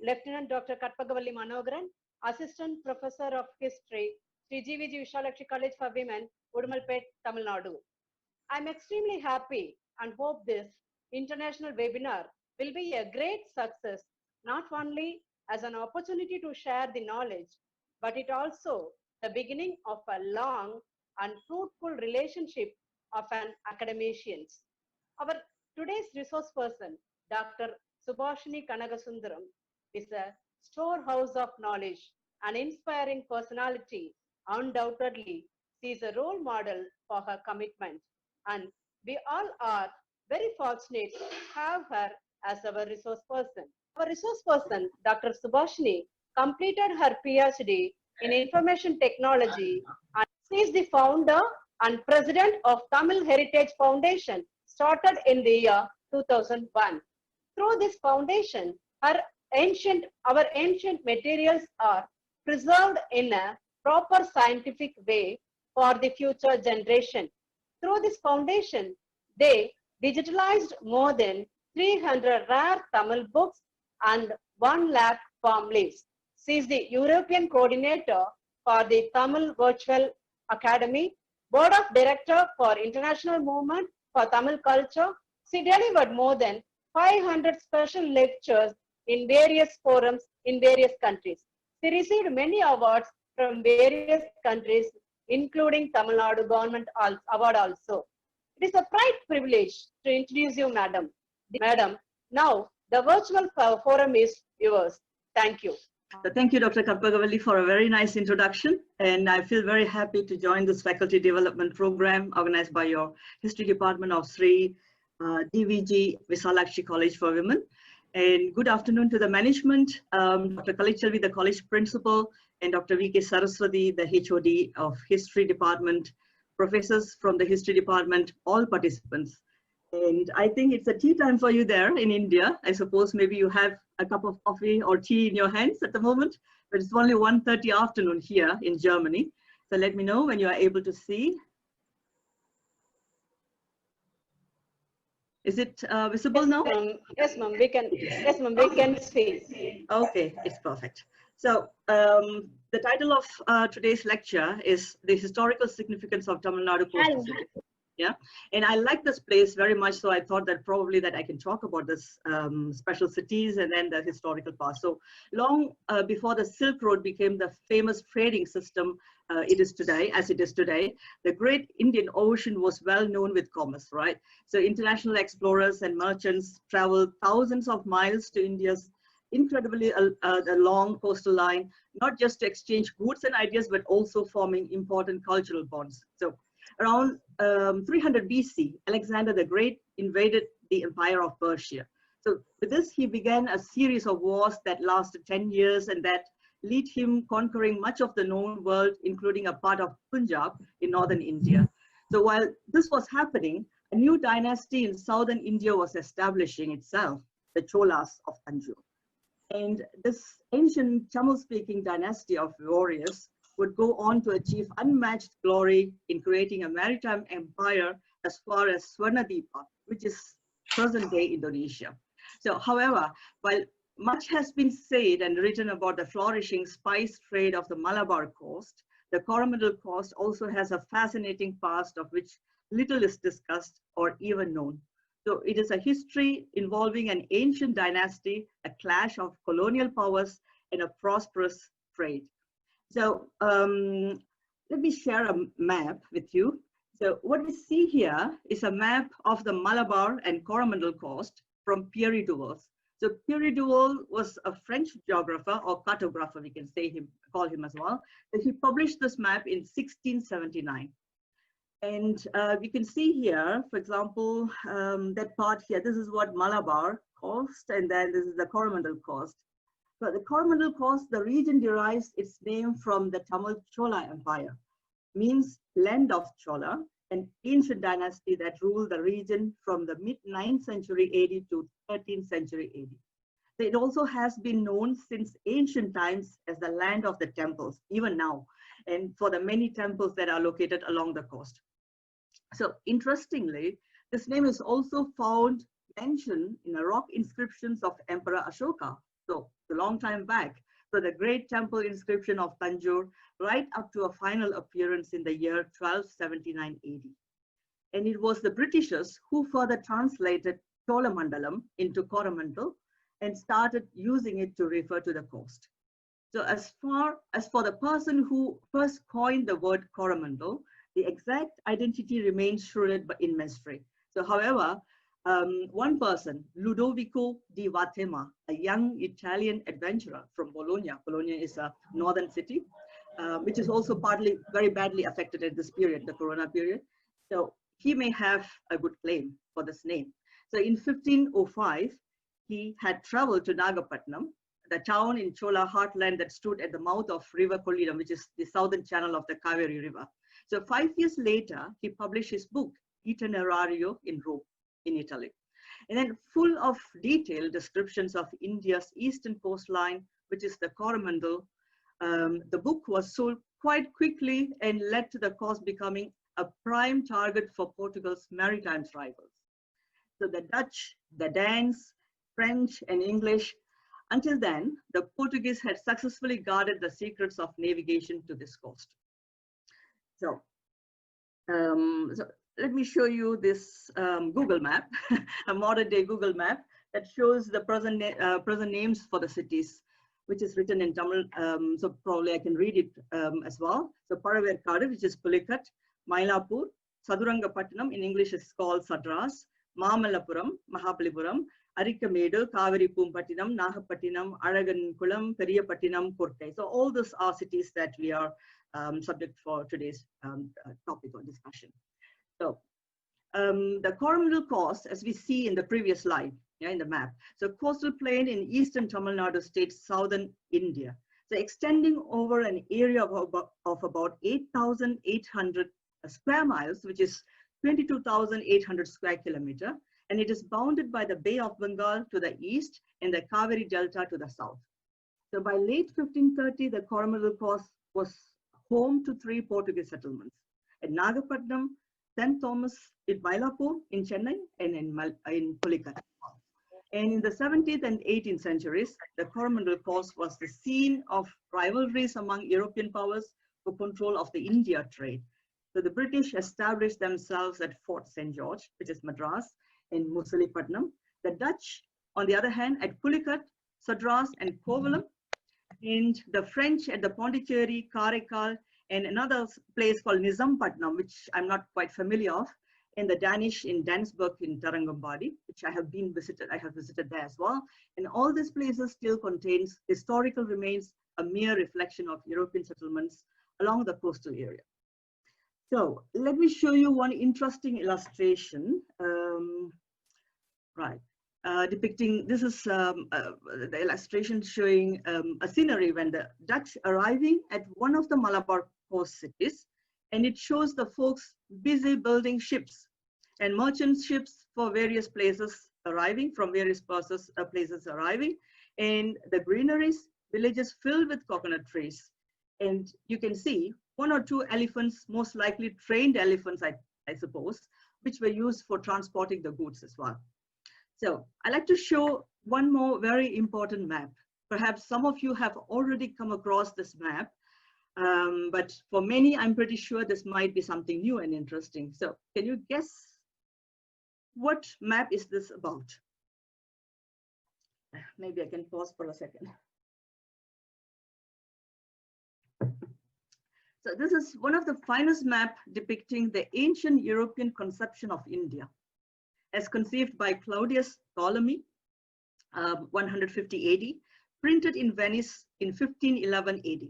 Lieutenant Dr. Katpagavalli Manogaran, Assistant Professor of History, Sri GVG Vishalakshi College for Women, Udumalpet, Tamil Nadu. I'm extremely happy and hope this international webinar will be a great success, not only as an opportunity to share the knowledge, but it also the beginning of a long and fruitful relationship of an academicians. Our today's resource person, Dr. Subhashini Kanagasundaram, is a storehouse of knowledge, an inspiring personality. Undoubtedly, she is a role model for her commitment, and we all are very fortunate to have her as our resource person. Our resource person, Dr. Subhashini, completed her PhD in Information Technology, and she is the founder and president of Tamil Heritage Foundation, started in the year 2001. Through this foundation, our ancient materials are preserved in a proper scientific way for the future generation. Through this foundation, they digitalized more than 300 rare Tamil books and 1 lakh palm leaves. She is the European coordinator for the Tamil Virtual Academy, Board of Director for International Movement for Tamil Culture. She delivered more than 500 special lectures in various forums in various countries. She received many awards from various countries, including Tamil Nadu Government Award also. It is a pride privilege to introduce you, Madam. Madam, now the virtual forum is yours. Thank you. Thank you, Dr. Katpagavalli, for a very nice introduction. And I feel very happy to join this faculty development program organized by your History Department of Sri DVG Visalakshi College for Women. And good afternoon to the management, Dr. Kalichalvi, the college principal, and Dr. V.K. Saraswati, the HOD of History Department, professors from the History Department, all participants. And I think it's a tea time for you there in India. I suppose maybe you have a cup of coffee or tea in your hands at the moment, but it's only 1:30 afternoon here in Germany. So let me know when you are able to see. Is it visible now? Yes, ma'am. We can. Yes, ma'am. We can see. Okay, it's perfect. So the title of today's lecture is The Historical Significance of Tamil Nadu Coastal City. Yeah, and I like this place very much, so I thought that probably that I can talk about this special cities and then the historical past. So long before the Silk Road became the famous trading system it is today, the great Indian Ocean was well known with commerce, right? So international explorers and merchants traveled thousands of miles to India's incredibly long coastal line, not just to exchange goods and ideas, but also forming important cultural bonds. So around 300 BC, Alexander the Great invaded the Empire of Persia. So with this, he began a series of wars that lasted 10 years and that led him conquering much of the known world, including a part of Punjab in northern India. So while this was happening, a new dynasty in southern India was establishing itself, the Cholas of Tanjore. And this ancient Tamil-speaking dynasty of warriors would go on to achieve unmatched glory in creating a maritime empire as far as Swarnadipa, which is present-day Indonesia. So, however, while much has been said and written about the flourishing spice trade of the Malabar coast, the Coromandel coast also has a fascinating past of which little is discussed or even known. So it is a history involving an ancient dynasty, a clash of colonial powers, and a prosperous trade. So let me share a map with you. So what we see here is a map of the Malabar and Coromandel coast from Pierre Duval. So Pierre Duval was a French geographer or cartographer, we can say call him as well. So he published this map in 1679. And we can see here, for example, that part here, this is what Malabar coast, and then this is the Coromandel coast. So the Coromandel coast, the region derives its name from the Tamil Chola Empire, means land of Chola, an ancient dynasty that ruled the region from the mid-9th century AD to 13th century AD. So it also has been known since ancient times as the land of the temples, even now, and for the many temples that are located along the coast. So interestingly, this name is also found mentioned in the rock inscriptions of Emperor Ashoka. So a long time back, so the great temple inscription of Tanjore, right up to a final appearance in the year 1279 AD. And it was the Britishers who further translated Cholamandalam into Coromandel and started using it to refer to the coast. So as far as for the person who first coined the word Coromandel, the exact identity remains shrouded in mystery. So however, one person, Ludovico di Vatema, a young Italian adventurer from Bologna. Bologna is a northern city, which is also partly very badly affected at this period, the Corona period. So he may have a good claim for this name. So in 1505, he had traveled to Nagapattinam, the town in Chola heartland that stood at the mouth of River Kolidam, which is the southern channel of the Kaveri River. So 5 years later, he published his book, Itinerario in Rome, in Italy. And then full of detailed descriptions of India's eastern coastline, which is the Coromandel. The book was sold quite quickly and led to the coast becoming a prime target for Portugal's maritime rivals. So the Dutch, the Danes, French, and English, until then, the Portuguese had successfully guarded the secrets of navigation to this coast. So let me show you this Google map, a modern day Google map that shows the present names for the cities, which is written in Tamil. So probably I can read it as well. So Paraverkadu, which is Pulikat, Mylapore, Sadurangapattinam, in English is called Sadras, Mamalapuram, Mahabalipuram, Arikamedu, Kaveri Pumpattinam, Nagapattinam, Aragankulam, Periyapattinam, Kurtai. So all these are cities that we are subject for today's topic or discussion. So the Coromandel coast, as we see in the previous slide, in the map, so coastal plain in eastern Tamil Nadu state, southern India. So extending over an area of about 8,800 square miles, which is 22,800 square kilometer, and it is bounded by the Bay of Bengal to the east and the Kaveri Delta to the south. So by late 1530, the Coromandel coast was home to 3 Portuguese settlements at Nagapattinam, St. Thomas, in Mylapore, in Chennai, and in Pulikat. And in the 17th and 18th centuries, the Coromandel coast was the scene of rivalries among European powers for control of the India trade. So the British established themselves at Fort St. George, which is Madras, in Musulipatnam. The Dutch, on the other hand, at Pulikat, Sadras, and Kovalam, and the French at the Pondicherry, Karaikal, and another place called Nizampatnam, which I'm not quite familiar of, and the Danish in Dansburg in Tarangambadi, which I have visited there as well. And all these places still contains historical remains, a mere reflection of European settlements along the coastal area. So let me show you one interesting illustration, depicting, this is the illustration showing a scenery when the Dutch arriving at one of the Malabar coast cities, and it shows the folks busy building ships and merchant ships for various places arriving, from various places arriving, and the greeneries, villages filled with coconut trees. And you can see 1 or 2 elephants, most likely trained elephants, I suppose, which were used for transporting the goods as well. So I'd like to show one more very important map. Perhaps some of you have already come across this map, but for many, I'm pretty sure this might be something new and interesting. So can you guess what map is this about? Maybe I can pause for a second. So this is one of the finest maps depicting the ancient European conception of India, as conceived by Claudius Ptolemy, 150 AD, printed in Venice in 1511 AD.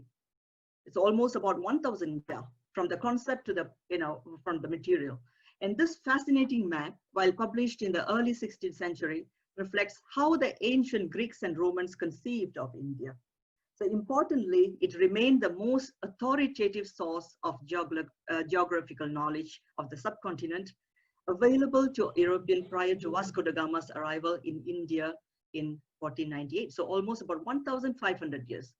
It's almost about 1,000 years from the concept to the, from the material. And this fascinating map, while published in the early 16th century, reflects how the ancient Greeks and Romans conceived of India. So importantly, it remained the most authoritative source of geographical knowledge of the subcontinent available to European prior to Vasco da Gama's arrival in India in 1498. So almost about 1,500 years.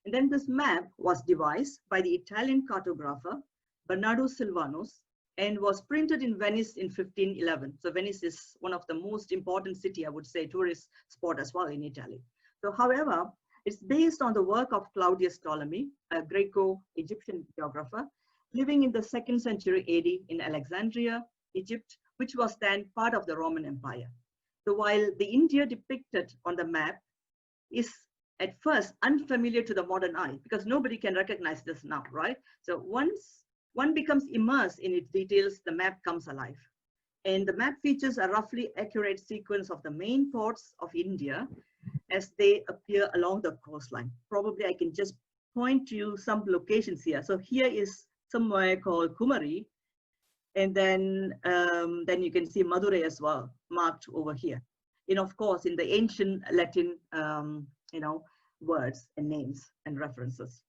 And then this map was devised by the Italian cartographer Bernardo Silvanus and was printed in Venice in 1511. So Venice is one of the most important city, I would say, tourist spot as well in Italy. So, however, it's based on the work of Claudius Ptolemy, a Greco-Egyptian geographer, living in the 2nd century AD in Alexandria, Egypt, which was then part of the Roman Empire. So while the India depicted on the map is at first unfamiliar to the modern eye, because nobody can recognize this now, right? So once one becomes immersed in its details, the map comes alive. And the map features a roughly accurate sequence of the main ports of India as they appear along the coastline. Probably I can just point to you some locations here. So here is somewhere called Kumari, and then you can see Madurai as well, marked over here. And of course, in the ancient Latin, words and names and references.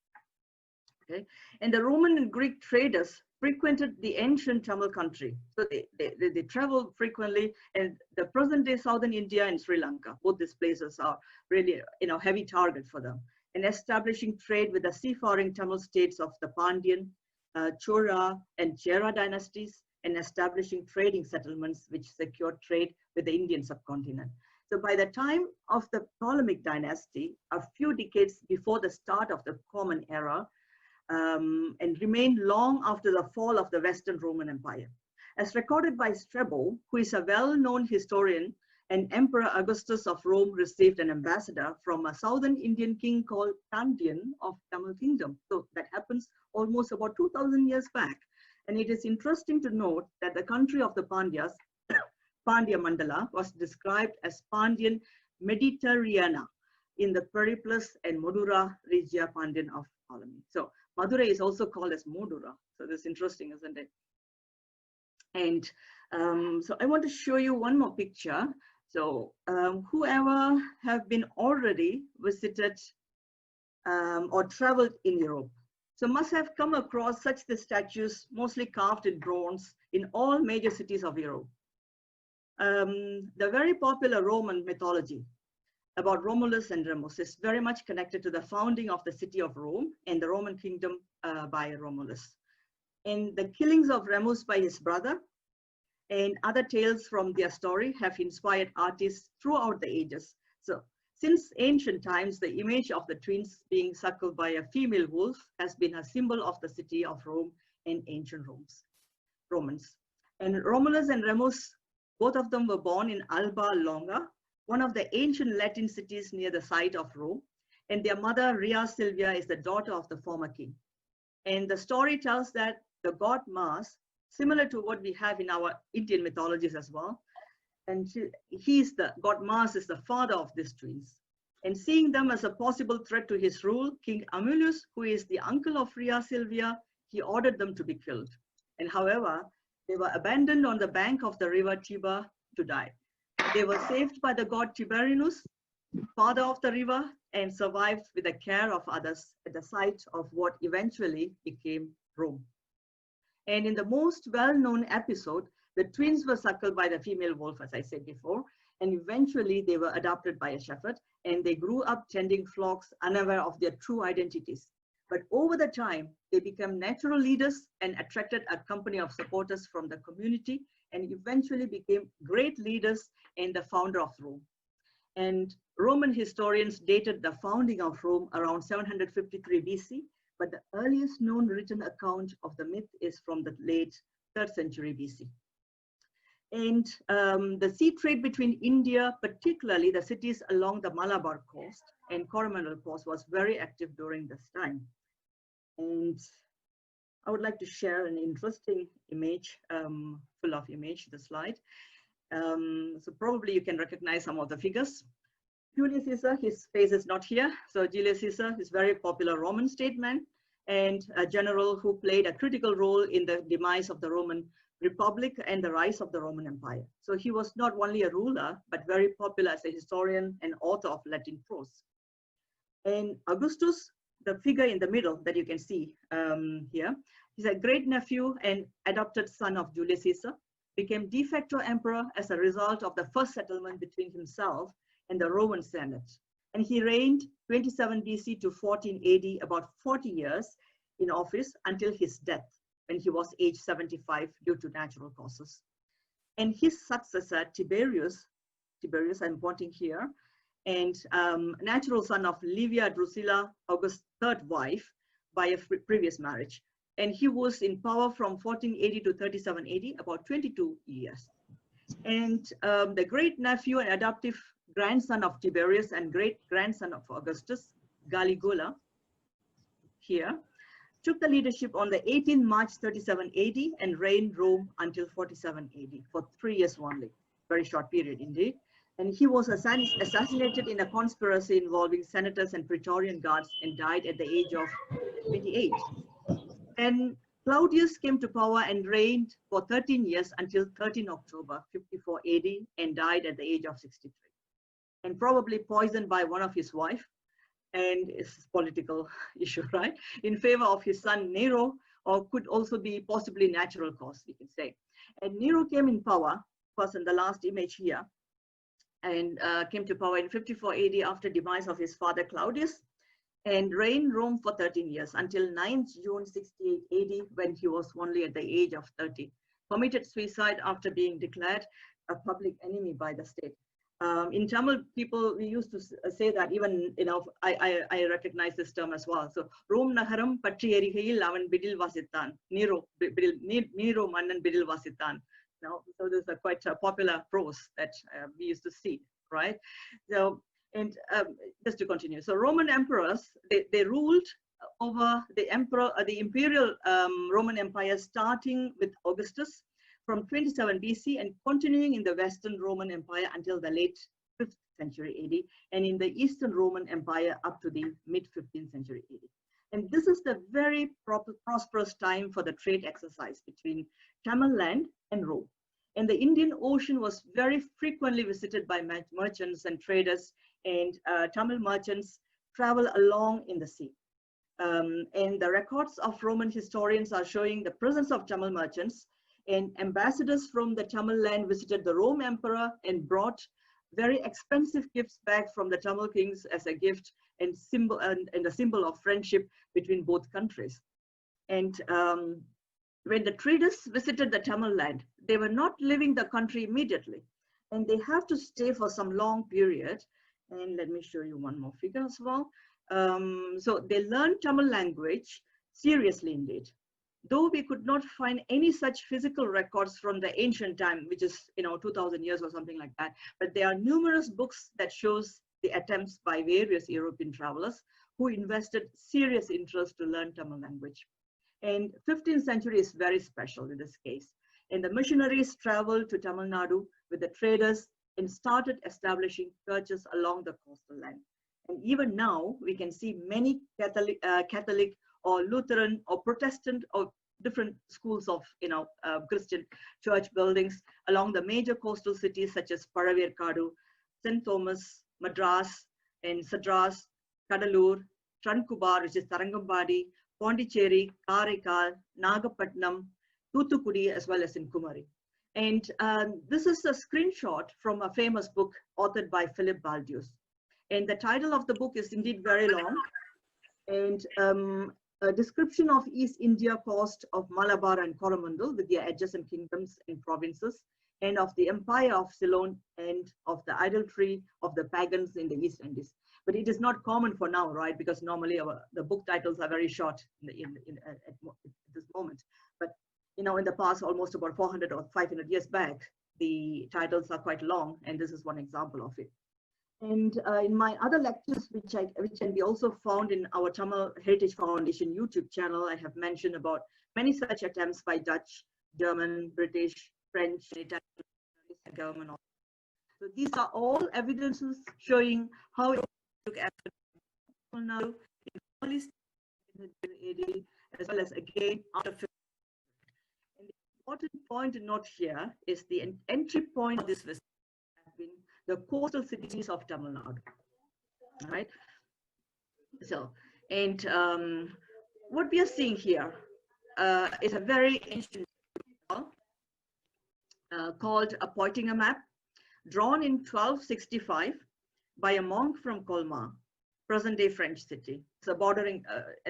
Okay, and the Roman and Greek traders frequented the ancient Tamil country. So they traveled frequently, and the present-day southern India and Sri Lanka, both these places are really, heavy target for them. And establishing trade with the seafaring Tamil states of the Pandyan, Chola, and Chera dynasties, and establishing trading settlements which secured trade with the Indian subcontinent. So by the time of the Ptolemaic dynasty, a few decades before the start of the Common Era, and remained long after the fall of the Western Roman Empire. As recorded by Strabo, who is a well-known historian, and Emperor Augustus of Rome received an ambassador from a southern Indian king called Pandyan of Tamil Kingdom. So that happens almost about 2000 years back. And it is interesting to note that the country of the Pandyas, Pandya Mandala, was described as Pandyan Mediterraneana in the Periplus and Madura Regia Pandyan of Ptolemy. So Madurai is also called as Modura. So that's interesting, isn't it? And so I want to show you one more picture. So whoever have been already visited or traveled in Europe, so must have come across such the statues, mostly carved in bronze, in all major cities of Europe. The very popular Roman mythology about Romulus and Remus is very much connected to the founding of the city of Rome and the Roman kingdom by Romulus. And the killings of Remus by his brother and other tales from their story have inspired artists throughout the ages. So since ancient times, the image of the twins being suckled by a female wolf has been a symbol of the city of Rome and ancient Romans. And Romulus and Remus, both of them were born in Alba Longa, one of the ancient Latin cities near the site of Rome. And their mother, Rhea Silvia, is the daughter of the former king. And the story tells that the god Mars, similar to what we have in our Indian mythologies as well, and god Mars is the father of these twins. And seeing them as a possible threat to his rule, King Amulius, who is the uncle of Rhea Silvia, he ordered them to be killed. And however, they were abandoned on the bank of the river Tiber to die. They were saved by the god Tiberinus, father of the river, and survived with the care of others at the site of what eventually became Rome. And in the most well-known episode, the twins were suckled by the female wolf, as I said before, and eventually they were adopted by a shepherd, and they grew up tending flocks unaware of their true identities. But over the time, they became natural leaders and attracted a company of supporters from the community, and eventually became great leaders and the founder of Rome. And Roman historians dated the founding of Rome around 753 BC, but the earliest known written account of the myth is from the late 3rd century BC. And the sea trade between India, particularly the cities along the Malabar coast and Coromandel coast, was very active during this time. And I would like to share an interesting image, full of image, the slide. So probably you can recognize some of the figures. Julius Caesar, his face is not here. So Julius Caesar is a very popular Roman statesman and a general who played a critical role in the demise of the Roman Republic and the rise of the Roman Empire. So he was not only a ruler, but very popular as a historian and author of Latin prose. And Augustus, the figure in the middle that you can see here, he's a great nephew and adopted son of Julius Caesar, became de facto emperor as a result of the first settlement between himself and the Roman Senate. And he reigned 27 BC to 14 AD, about 40 years in office until his death, when he was age 75 due to natural causes. And his successor, Tiberius I'm pointing here, and natural son of Livia Drusilla, August's third wife, by a previous marriage. And he was in power from 1480 to 37 AD, about 22 years. And the great nephew and adoptive grandson of Tiberius and great grandson of Augustus, Caligula, here, took the leadership on the 18th March 37 AD and reigned Rome until 47 AD for 3 years only. Very short period indeed. And he was assassinated in a conspiracy involving senators and Praetorian guards and died at the age of 28. And Claudius came to power and reigned for 13 years until 13 October 54 AD and died at the age of 63. And probably poisoned by one of his wife, and it's a political issue, right? In favor of his son Nero, or could also be possibly natural cause, we can say. And Nero came in power, first in the last image here, and came to power in 54 AD after demise of his father Claudius, and reigned Rome for 13 years until 9th June 68 AD, when he was only at the age of 30. Committed suicide after being declared a public enemy by the state. In Tamil people, we used to say that, even, you know, I recognize this term as well. So, Rome Nagaram Patri Erigayil Avan Bidil Vasithan. Nero Mannan Bidil Vasithan. Now, so this is a quite popular prose that we used to see, right? So, and just to continue, so Roman emperors, they ruled over the imperial Roman Empire, starting with Augustus from 27 BC and continuing in the Western Roman Empire until the late 5th century AD, and in the Eastern Roman Empire up to the mid 15th century AD. And this is the very prosperous time for the trade exercise between Tamil land and Rome. And the Indian Ocean was very frequently visited by merchants and traders, and Tamil merchants travel along in the sea. And the records of Roman historians are showing the presence of Tamil merchants, and ambassadors from the Tamil land visited the Rome emperor and brought very expensive gifts back from the Tamil kings as a gift and a symbol of friendship between both countries. And when the traders visited the Tamil land, they were not leaving the country immediately, and they have to stay for some long period. And let me show you one more figure as well. So they learned Tamil language seriously indeed. Though we could not find any such physical records from the ancient time, which is, you know, 2000 years or something like that, but there are numerous books that shows the attempts by various European travelers who invested serious interest to learn Tamil language. And 15th century is very special in this case. And the missionaries traveled to Tamil Nadu with the traders and started establishing churches along the coastal land. And even now, we can see many Catholic or Lutheran or Protestant or different schools of, you know, Christian church buildings along the major coastal cities such as Paravirkadu, St. Thomas, Madras, and Sadras, Kadalur, Trankubar, which is Tarangambadi, Pondicherry, Karaikal, Nagapatnam, Thoothukudi, as well as in Kumari. And this is a screenshot from a famous book authored by Philip Baldius. And the title of the book is indeed very long. And a description of East India coast of Malabar and Coromandel with their adjacent kingdoms and provinces, and of the empire of Ceylon and of the idolatry of the pagans in the East Indies. But it is not common for now, right? Because normally the book titles are very short at this moment. But, you know, in the past, almost about 400 or 500 years back, the titles are quite long, and this is one example of it. And in my other lectures, which can be also found in our Tamil Heritage Foundation YouTube channel, I have mentioned about many such attempts by Dutch, German, British, French, Italian government. So these are all evidences showing how it took after now in early AD, as well as again after. And the important point to note here is the entry point of this visit has been the coastal cities of Tamil Nadu, right? So, and what we are seeing here is a very ancient called a Poitinger map, drawn in 1265 by a monk from Colmar, present-day French city. So bordering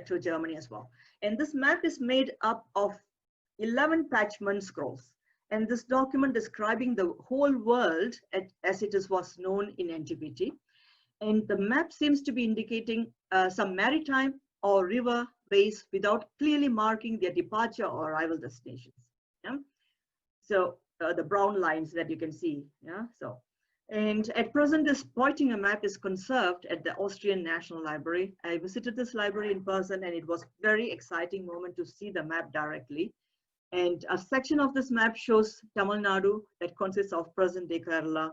to Germany as well. And this map is made up of 11 parchment scrolls. And this document describing the whole world as it was known in antiquity. And the map seems to be indicating some maritime or river ways without clearly marking their departure or arrival destinations. Yeah? So the brown lines that you can see. Yeah. So, and at present, this Poitinger map is conserved at the Austrian National Library. I visited this library in person, and it was a very exciting moment to see the map directly. And a section of this map shows Tamil Nadu that consists of present-day Kerala,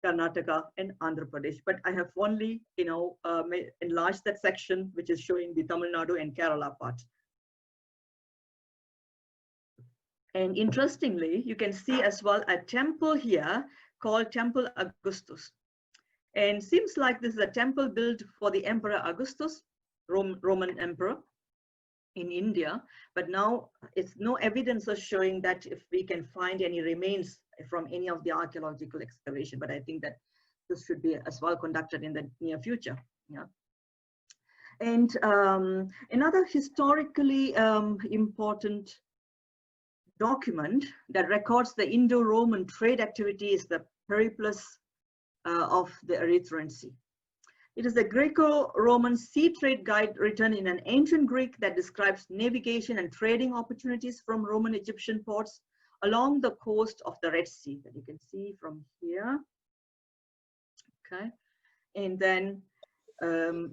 Karnataka, and Andhra Pradesh. But I have only, enlarged that section, which is showing the Tamil Nadu and Kerala part. And interestingly, you can see as well a temple here called Temple Augustus. And seems like this is a temple built for the Emperor Augustus, Roman Emperor in India. But now it's no evidence of showing that if we can find any remains from any of the archaeological excavation. But I think that this should be as well conducted in the near future. Yeah. And another historically important document that records the Indo-Roman trade activity is the Periplus of the Erythraean Sea. It is a Greco-Roman sea trade guide written in an ancient Greek that describes navigation and trading opportunities from Roman Egyptian ports along the coast of the Red Sea that you can see from here. Okay, and then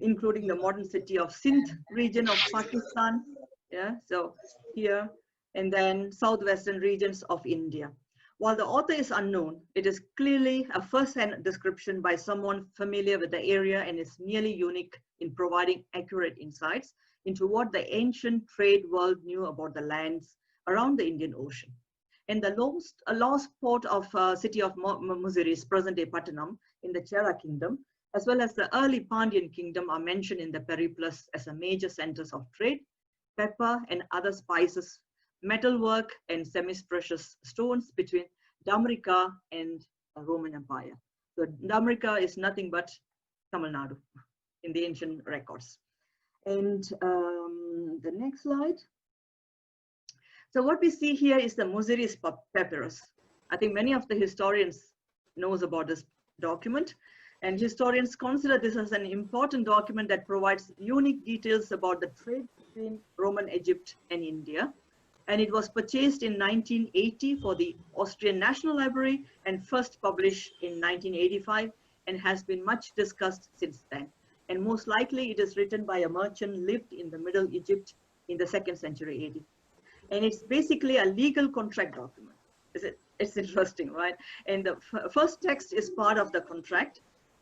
including the modern city of Sindh region of Pakistan. Yeah, so here, and then southwestern regions of India. While the author is unknown, it is clearly a first-hand description by someone familiar with the area and is nearly unique in providing accurate insights into what the ancient trade world knew about the lands around the Indian Ocean. And the lost port of city of Muziris, present-day Pattanam, in the Chera kingdom, as well as the early Pandyan kingdom are mentioned in the Periplus as a major centers of trade, pepper and other spices, metalwork and semi-precious stones between Damrika and the Roman Empire. So Damrika is nothing but Tamil Nadu in the ancient records. And the next slide. So what we see here is the Muziris papyrus. I think many of the historians knows about this document, and historians consider this as an important document that provides unique details about the trade between Roman Egypt and India. And it was purchased in 1980 for the Austrian National Library and first published in 1985 and has been much discussed since then. And most likely it is written by a merchant lived in the Middle Egypt in the 2nd century AD. And it's basically a legal contract document. It's interesting, right? And the first text is part of the contract,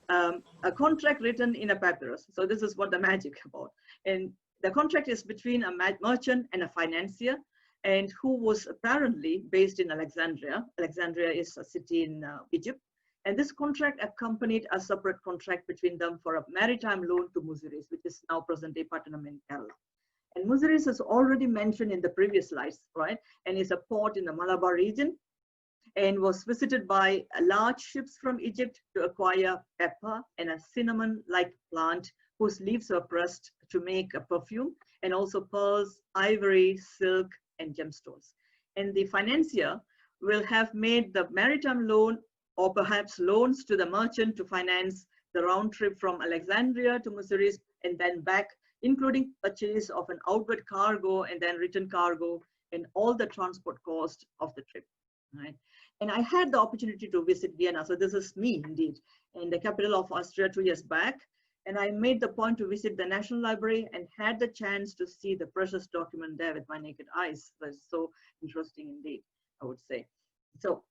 a contract written in a papyrus. So this is what the magic about. And the contract is between a merchant and a financier, and who was apparently based in Alexandria. Alexandria is a city in Egypt. And this contract accompanied a separate contract between them for a maritime loan to Muziris, which is now present-day Pattanam in Kerala. And Muziris is already mentioned in the previous slides, right? And is a port in the Malabar region and was visited by large ships from Egypt to acquire pepper and a cinnamon-like plant whose leaves were pressed to make a perfume, and also pearls, ivory, silk, and gemstones. And the financier will have made the maritime loan or perhaps loans to the merchant to finance the round trip from Alexandria to Muziris and then back, including purchase of an outward cargo and then return cargo and all the transport cost of the trip, right? And I had the opportunity to visit Vienna. So this is me indeed, in the capital of Austria 2 years back. And I made the point to visit the National Library and had the chance to see the precious document there with my naked eyes. It was so interesting indeed, I would say. So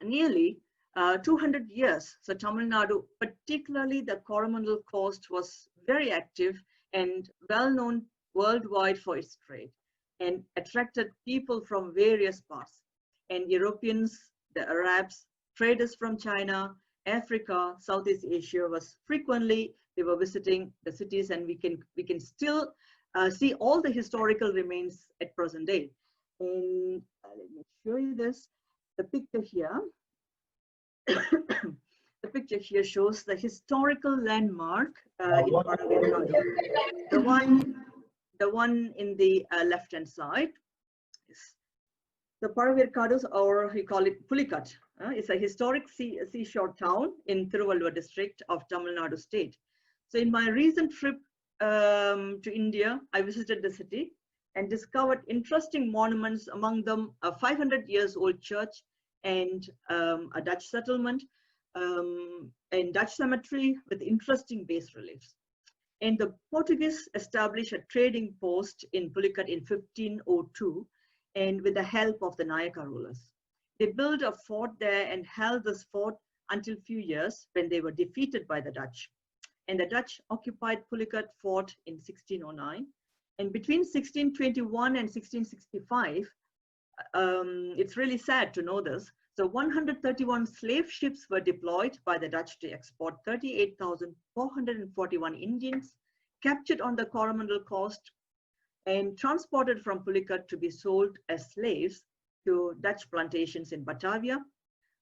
nearly 200 years, so Tamil Nadu, particularly the Coromandel coast, was very active and well known worldwide for its trade and attracted people from various parts. And Europeans, the Arabs, traders from China, Africa, Southeast Asia they were visiting the cities, and we can still see all the historical remains at present day. And let me show you this. The picture here. The picture here shows the historical landmark in Paravirkadu. The one in the left-hand side is the Paravirkadus, or we call it Pulikat, It's a historic seashore town in Tiruvallur district of Tamil Nadu state. So in my recent trip to India, I visited the city and discovered interesting monuments, among them a 500 years old church and a Dutch settlement and Dutch cemetery with interesting bas reliefs. And the Portuguese established a trading post in Pulicat in 1502, and with the help of the Nayaka rulers. They built a fort there and held this fort until few years when they were defeated by the Dutch. And the Dutch occupied Pulicat fort in 1609. And between 1621 and 1665, it's really sad to know this. So 131 slave ships were deployed by the Dutch to export 38,441 Indians captured on the Coromandel coast and transported from Pulicat to be sold as slaves to Dutch plantations in Batavia,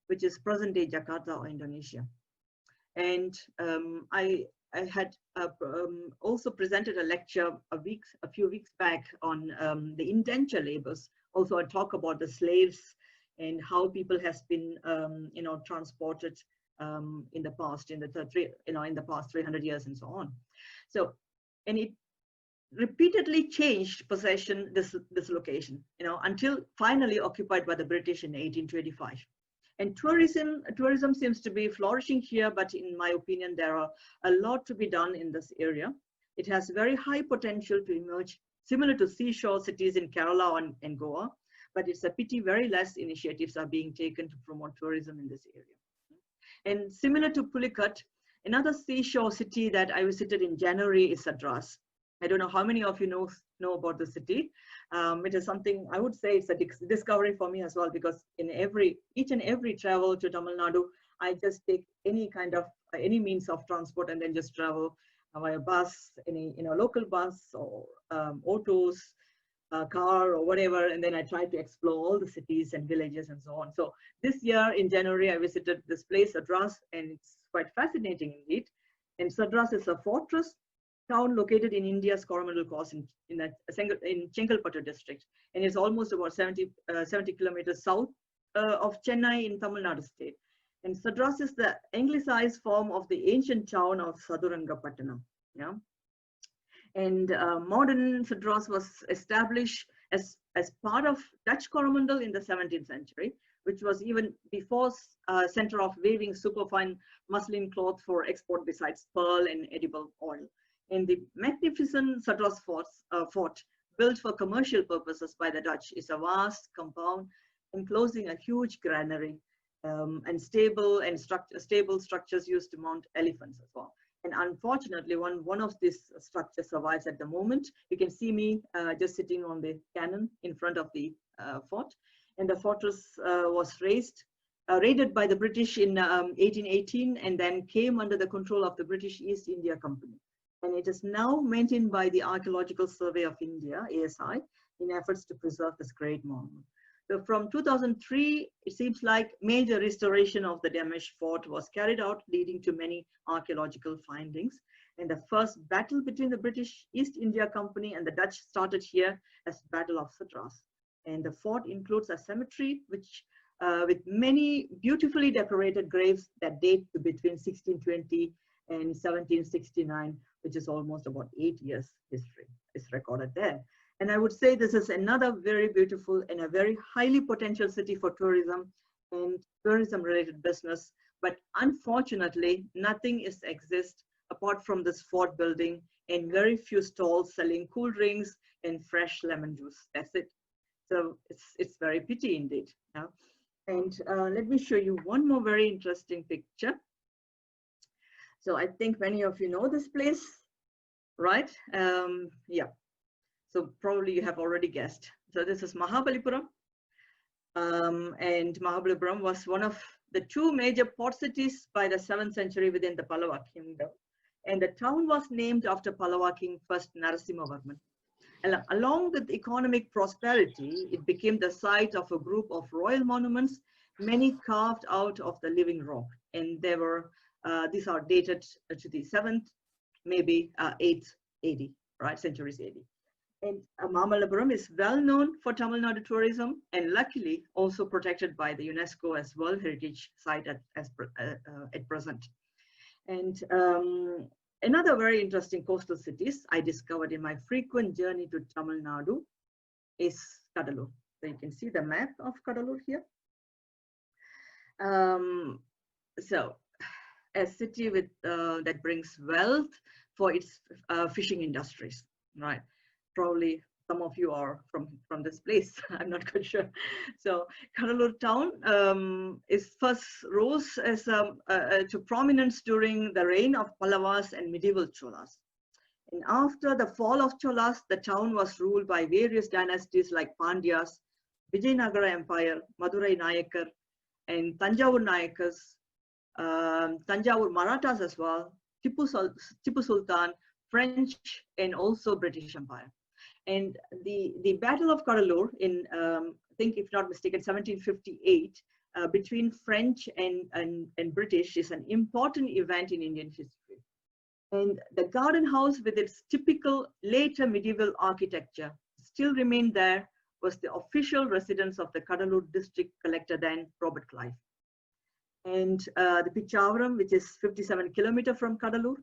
which is present-day Jakarta or Indonesia. And I had also presented a lecture a few weeks back on the indenture labors. Also, I talk about the slaves and how people has been, transported in the past, in the past 300 years and so on. So, and it repeatedly changed possession, this location, until finally occupied by the British in 1825. And tourism seems to be flourishing here, but in my opinion, there are a lot to be done in this area. It has very high potential to emerge, similar to seashore cities in Kerala and Goa, but it's a pity very less initiatives are being taken to promote tourism in this area. And similar to Pulicat, another seashore city that I visited in January is Madras. I don't know how many of you know about the city. It is something, I would say it's a discovery for me as well, because in each and every travel to Tamil Nadu, I just take any means of transport and then just travel via bus, any local bus or autos, car or whatever, and then I try to explore all the cities and villages and so on. So this year in January, I visited this place, Madras, and it's quite fascinating indeed. And Madras is a fortress town located in India's Coromandel Coast in Chengalpattu district, and it's almost about 70 kilometers south of Chennai in Tamil Nadu state. And Madras is the anglicized form of the ancient town of Sadurangapattanam. Yeah, and modern Madras was established as part of Dutch Coromandel in the 17th century, which was even before center of weaving superfine muslin cloth for export besides pearl and edible oil. And the magnificent Madras fort, built for commercial purposes by the Dutch, is a vast compound enclosing a huge granary and stable structures used to mount elephants as well. And unfortunately, one of these structures survives at the moment. You can see me just sitting on the cannon in front of the fort. And the fortress was raided by the British in 1818 and then came under the control of the British East India Company. And it is now maintained by the Archaeological Survey of India, ASI, in efforts to preserve this great monument. So from 2003, it seems like major restoration of the damaged fort was carried out, leading to many archaeological findings. And the first battle between the British East India Company and the Dutch started here as Battle of Madras. And the fort includes a cemetery which with many beautifully decorated graves that date to between 1620 and 1769, which is almost about 8 years history is recorded there. And I would say this is another very beautiful and a very highly potential city for tourism and tourism related business. But unfortunately, nothing exists apart from this fort building and very few stalls selling cool drinks and fresh lemon juice. That's it. So it's very pity indeed. Yeah? And let me show you one more very interesting picture. So I think many of you know this place, right? Yeah. So probably you have already guessed. So this is Mahabalipuram. And Mahabalipuram was one of the two major port cities by the 7th century within the Pallava kingdom. And the town was named after Pallava king first Narasimhavarman. Along with economic prosperity, it became the site of a group of royal monuments, many carved out of the living rock. And they were, these are dated to the 7th, maybe 8th AD, right, centuries AD. And Mamallapuram is well known for Tamil Nadu tourism and luckily also protected by the UNESCO as World Heritage Site at present. And another very interesting coastal cities I discovered in my frequent journey to Tamil Nadu is Kadalur. So you can see the map of Kadalur here. So a city with that brings wealth for its fishing industries, right? Probably some of you are from this place. I'm not quite sure. So Kadalur town is first rose as to prominence during the reign of Pallavas and medieval Cholas. And after the fall of Cholas, the town was ruled by various dynasties like Pandyas, Vijayanagara Empire, Madurai Nayakar, and Tanjavur Nayakas, Tanjavur Marathas as well, Tipu Sultan, French, and also British Empire. And the Battle of Kadalur in, I think if not mistaken, 1758, between French and British is an important event in Indian history. And the garden house with its typical later medieval architecture still remained there, was the official residence of the Kadalur district collector then, Robert Clive. And the Pichavaram, which is 57 kilometers from Kadalur,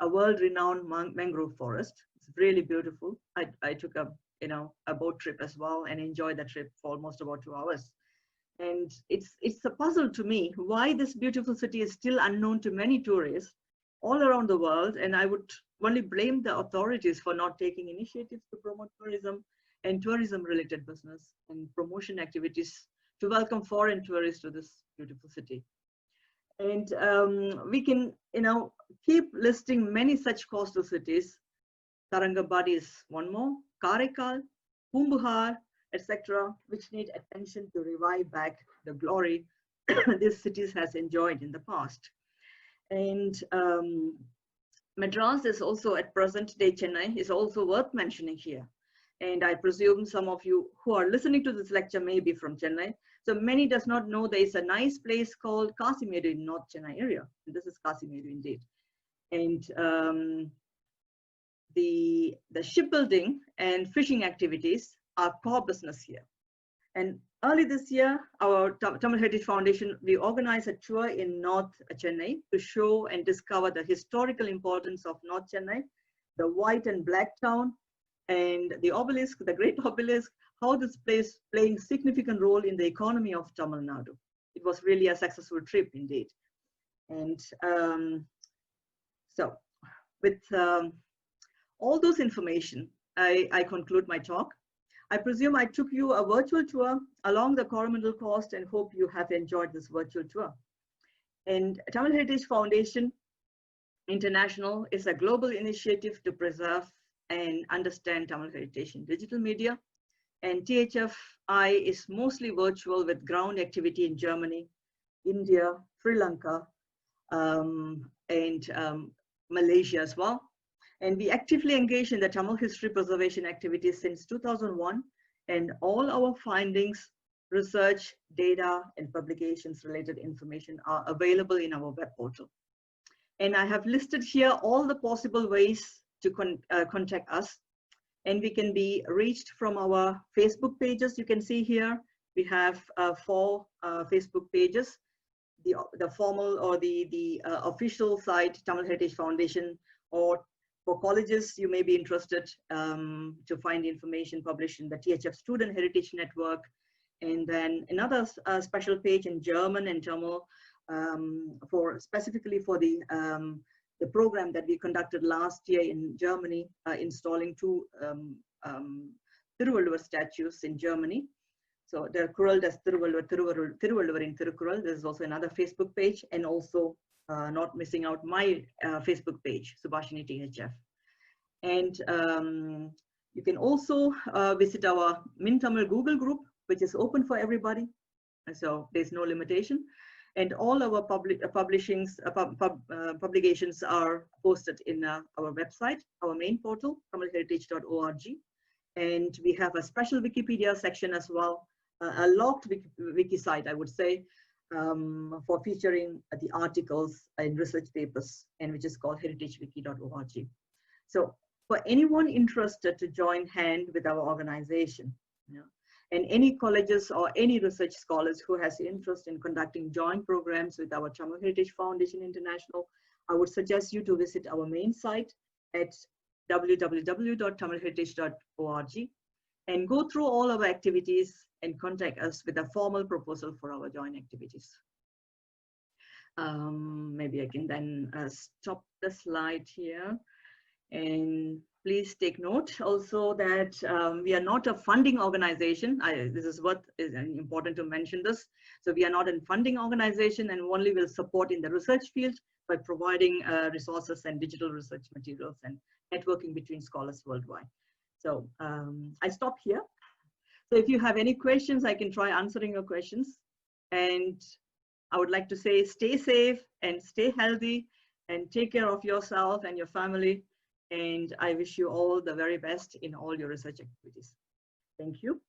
a world-renowned mangrove forest. It's really beautiful. I took a boat trip as well and enjoyed the trip for almost about 2 hours. And it's a puzzle to me why this beautiful city is still unknown to many tourists all around the world. And I would only blame the authorities for not taking initiatives to promote tourism and tourism-related business and promotion activities to welcome foreign tourists to this beautiful city. And we can, keep listing many such coastal cities. Tarangabadi is one more, Karaikal, Pumbuhar, etc., which need attention to revive back the glory these cities has enjoyed in the past. And Madras is also at present day Chennai is also worth mentioning here. And I presume some of you who are listening to this lecture may be from Chennai. So many does not know there is a nice place called Kasimedu in North Chennai area. And this is Kasimedu indeed. And the shipbuilding and fishing activities are core business here. And early this year, our Tamil Heritage Foundation, we organized a tour in North Chennai to show and discover the historical importance of North Chennai, the white and black town, and the obelisk, the great obelisk, how this place playing significant role in the economy of Tamil Nadu. It was really a successful trip indeed. And so with all those information, I conclude my talk. I presume I took you a virtual tour along the Coromandel Coast and hope you have enjoyed this virtual tour. And Tamil Heritage Foundation International is a global initiative to preserve and understand Tamil heritage in digital media. And THFI is mostly virtual with ground activity in Germany, India, Sri Lanka, and Malaysia as well. And we actively engage in the Tamil history preservation activities since 2001. And all our findings, research, data, and publications related information are available in our web portal. And I have listed here all the possible ways to contact us. And we can be reached from our Facebook pages. You can see here, we have 4 Facebook pages. The formal or the official site, Tamil Heritage Foundation, or for colleges, you may be interested to find information published in the THF Student Heritage Network. And then another special page in German and Tamil specifically for the program that we conducted last year in Germany, installing 2 Thiruvalluvar statues in Germany. So the Kural das Thiruvalluvar in Thirukural. There is also another Facebook page, and also not missing out my Facebook page, Subhashini THF. And you can also visit our Min-Tamil Google group, which is open for everybody. So there's no limitation. And all our publications are posted in our website, our main portal, tamilheritage.org. And we have a special Wikipedia section as well, a locked wiki site, I would say, for featuring the articles and research papers, and which is called heritagewiki.org. So for anyone interested to join hand with our organization. And any colleges or any research scholars who has interest in conducting joint programs with our Tamil Heritage Foundation International, I would suggest you to visit our main site at www.tamilheritage.org and go through all our activities and contact us with a formal proposal for our joint activities. Maybe I can then stop the slide here. And please take note also that we are not a funding organization. This is what is important to mention this. So we are not a funding organization and only will support in the research field by providing resources and digital research materials and networking between scholars worldwide. So I stop here. So if you have any questions, I can try answering your questions. And I would like to say, stay safe and stay healthy and take care of yourself and your family. And I wish you all the very best in all your research activities. Thank you.